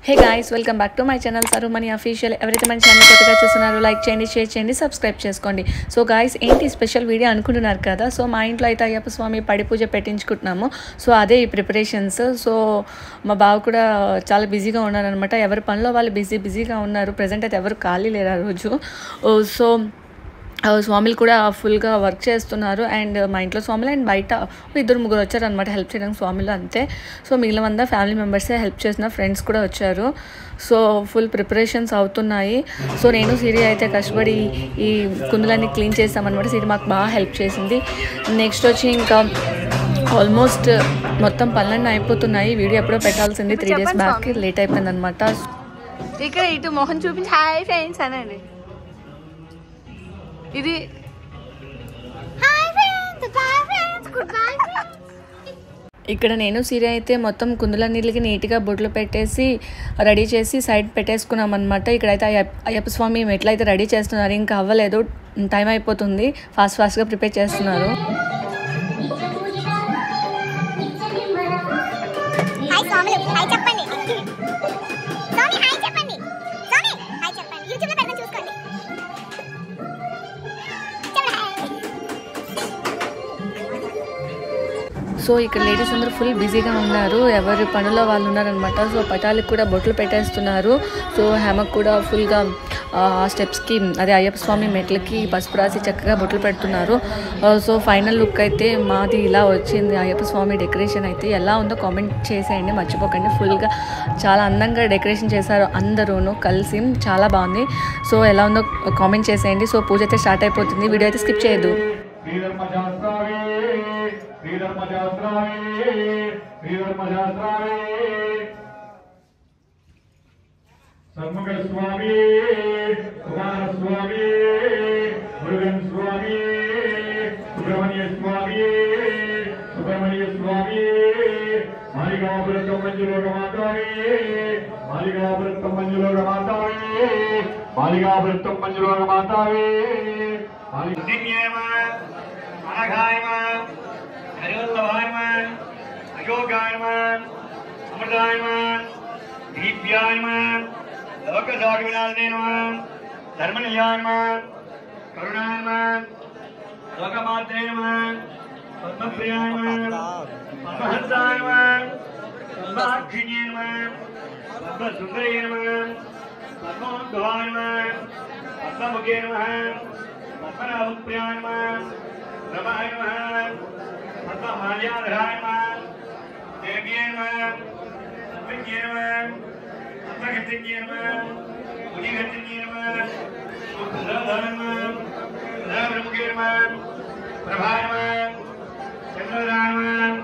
Hey guys, welcome back to my channel Sarumani Official. ఎవరైతే మన channel కొత్తగా చూస్తున్నారో లైక్ చేయండి, షేర్ చేయండి, సబ్స్క్రైబ్ చేసుకోండి. సో గాయ్స్, ఏంటి స్పెషల్ వీడియో అనుకుంటున్నారు కదా. సో మా ఇంట్లో అయితే అయ్యప్ప స్వామి పడి పూజ పెట్టించుకుంటున్నాము. సో అదే ఈ ప్రిపరేషన్స్. సో మా బావ కూడా చాలా బిజీగా ఉన్నారనమాట. ఎవరి పనిలో వాళ్ళు బిజీగా ఉన్నారు. ప్రజెంట్ అయితే ఎవరు ఖాళీ లేరు ఆ రోజు. సో స్వామిలు కూడా ఫుల్గా వర్క్ చేస్తున్నారు. అండ్ మా ఇంట్లో స్వామిలు అండ్ బయట 2-3 వచ్చారనమాట హెల్ప్ చేయడానికి స్వామిలు అంతే. సో మిగిలిన ఫ్యామిలీ మెంబర్సే హెల్ప్ చేసిన, ఫ్రెండ్స్ కూడా వచ్చారు. సో ఫుల్ ప్రిపరేషన్స్ అవుతున్నాయి. సో నేను సిరి అయితే కష్టపడి ఈ కుందులన్నీ క్లీన్ చేస్తామన్నమాట. సిరి మాకు బాగా హెల్ప్ చేసింది. నెక్స్ట్ వచ్చి ఇంకా ఆల్మోస్ట్ మొత్తం పనులన్నీ అయిపోతున్నాయి. వీడియో ఎప్పుడో పెట్టాల్సింది 3 days బ్యాక్, లేట్ అయిపోయింది అనమాట. ఇక్కడ ఇటు మొహం చూపించి హాయ్ ఫ్రెండ్స్ అనండి. ఇది ఇక్కడ నేను సిరి అయితే మొత్తం కుందులన్నిటికి నీట్గా బొట్లు పెట్టేసి రెడీ చేసి సైడ్ పెట్టేసుకున్నాం అనమాట. ఇక్కడైతే అయ్యప్ప స్వామి ఎట్లయితే రెడీ చేస్తున్నారు, ఇంకా అవ్వలేదు, టైం అయిపోతుంది, ఫాస్ట్గా ప్రిపేర్ చేస్తున్నారు. సో ఇక్కడ లేడీస్ అందరూ ఫుల్ బిజీగా ఉన్నారు, ఎవరి పనుల్లో వాళ్ళు ఉన్నారనమాట. సో పటాలకు కూడా బొట్లు పెట్టేస్తున్నారు. సో హేమకు కూడా ఫుల్గా స్టెప్స్కి, అదే అయ్యప్ప స్వామి మెట్లకి పసుపు రాసి చక్కగా బొట్లు పెడుతున్నారు. సో ఫైనల్ లుక్ అయితే మాది ఇలా వచ్చింది. అయ్యప్ప స్వామి డెకరేషన్ అయితే ఎలా ఉందో కామెంట్ చేసేయండి, మర్చిపోకండి. ఫుల్గా చాలా అందంగా డెకరేషన్ చేశారు అందరూను కలిసి, చాలా బాగుంది. సో ఎలా ఉందో కామెంట్ చేసేయండి. సో పూజ అయితే స్టార్ట్ అయిపోతుంది, వీడియో అయితే స్కిప్ చేయొద్దు. సన్ముఖ స్వామి, కుమార స్వామి, మురుగన్ స్వామి, సుబ్రహ్మణ్య స్వామి, సుబ్రహ్మణ్య స్వామి, మాలికాపురత్వం మంజులోక మాతావే, మాలికాపురత్వం మంజులోక మాతావే, మాలికాపురత్వం మంజులోక మాతావే. అయోగాయమాన్, అమృతాయమాన్, దీప్యాయమాన్, లోకసాగినాథేనమాన్, ధర్మనియాయమాన్, కరుణాయమాన్, లోకమాత్రేయమాన్, పద్మప్రియాయమాన్, పద్మహస్తాయమాన్, పద్మాక్షిణ్యేనమాన్, పద్మసుందరేనమాన్, పద్మోద్భవాయమాన్, పద్మముఖేనమాన్, పద్మనాభప్రియాయమాన్, రమాయమాన్, పద్మమాల్యాధరాయమాన్, దేవ్యేనమాన్, పద్మజ్ఞేనమాన్, పద్మగతిజ్ఞేనమాన్, మునిగతిజ్ఞేనమాన్, సుధాధరమాన్, సుధాబ్రహ్మగేనమాన్, ప్రభాయమాన్, చంద్రరాయమాన్,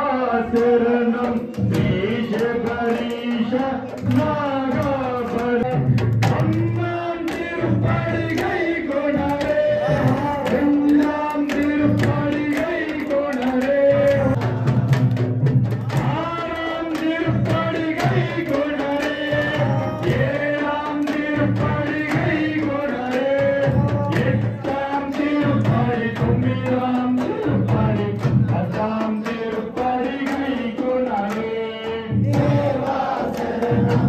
देवाचरणं देश गरीश नागाभर अम्मां तिरुपति गई कोणरे अम्मां तिरुपति गई कोणरे आराम तिरुपति गई कोणरे ये राम तिरुपति गई कोणरे एत्तां तिरुपति तुम्ही राम तिरुपति अतां तिरुपति गई कोणरे देवाचरणं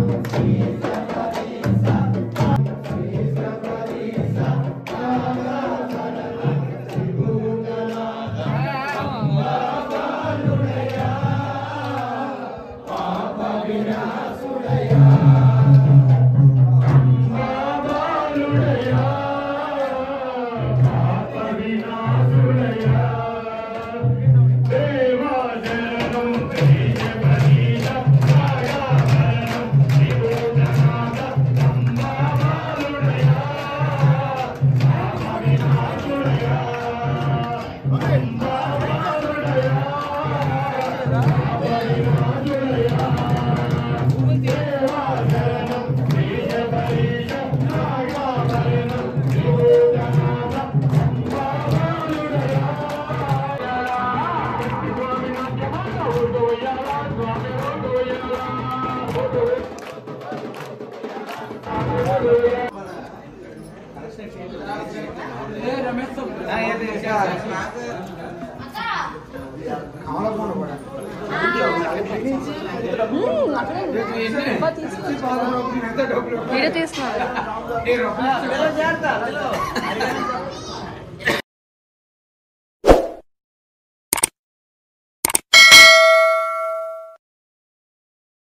వీడియో తీస్తున్నారు